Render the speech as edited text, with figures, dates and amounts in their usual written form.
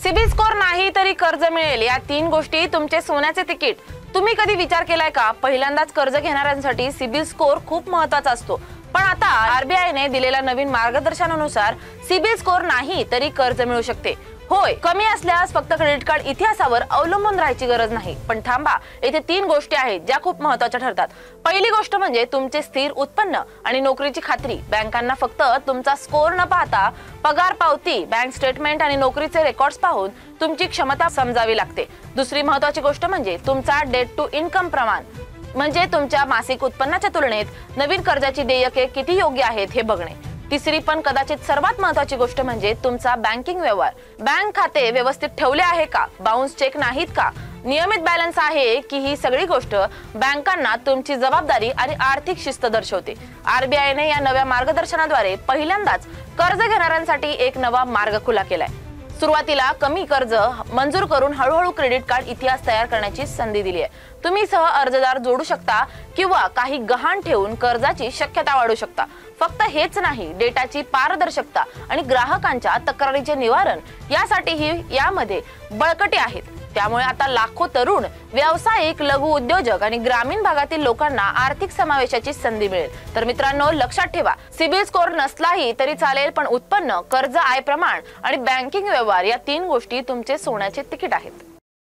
CIBIL score नाही तरी कर्ज मिळेल, या तीन गोष्टी तुमचे सोन्याचे तिकीट. तुम्ही कधी विचार केलाय का, पहिल्यांदाच कर्ज घेणाऱ्यांसाठी सिबिल स्कोर खूप महत्त्वाचा असतो. पण आता आरबीआयने दिलेल्या नवीन मार्गदर्शनानुसार सिबिल स्कोर नाही तरी कर्ज मिळू शकते. होय, कमी असल्यास फक्त क्रेडिट कार्ड इतिहासावर अवलंबून राहायची गरज नाही. पण थांबा, येथे तीन गोष्टी आहेत ज्या खूप महत्त्वाच्या ठरतात. पहिली गोष्ट म्हणजे तुमचे स्थिर उत्पन्न आणि नोकरीची खात्री. बँकांना फक्त तुमचा स्कोर न पाहता पगार पावती, बँक स्टेटमेंट आणि नोकरीचे रेकॉर्ड्स पाहून तुमची क्षमता समजावी लागते. दुसरी महत्त्वाची गोष्ट म्हणजे तुमचा डेट टू इन्कम प्रमाण, म्हणजे तुमच्या मासिक उत्पन्नाच्या तुलनेत नवीन कर्जाची देयके किती योग्य आहेत हे बघणे. तिसरी पण कदाचित सर्वात महत्त्वाची गोष्ट म्हणजे तुमचा बँकिंग व्यवहार. बँक खाते व्यवस्थित ठेवले आहे का, बाउन्स चेक नाहीत का, नियमित बॅलन्स आहे की, ही सगळी गोष्ट बँकांना तुमची जबाबदारी आणि आर्थिक शिस्त दर्शवते. आरबीआयने या नव्या मार्गदर्शनाद्वारे पहिल्यांदाच कर्ज घेणाऱ्यांसाठी एक नवा मार्ग खुला केलाय. सुरुवातीला कमी कर्ज मंजूर करून हळूहळू क्रेडिट कार्ड इतिहास तयार करण्याची संधी दिली आहे. तुम्ही सह अर्जदार जोडू शकता किंवा काही गहाण ठेवून कर्जाची शक्यता वाढवू शकता. फक्त हेच नाही, डेटाची पारदर्शकता आणि ग्राहकांच्या तक्रारीचे निवारण यासाठीही यामध्ये बळकटी आहेत. त्यामुळे आता लाखो तरुण, व्यावसायिक, लघु उद्योजक आणि ग्रामीण भागातील लोकांना आर्थिक समावेशाची संधी मिळेल. तर मित्रांनो, लक्षात ठेवा, सिबिल स्कोर नसलाही तरी चालेल, पण उत्पन्न, कर्ज, आय प्रमाण आणि बँकिंग व्यवहार या तीन गोष्टी तुमचे सोन्याचे तिकीट आहेत.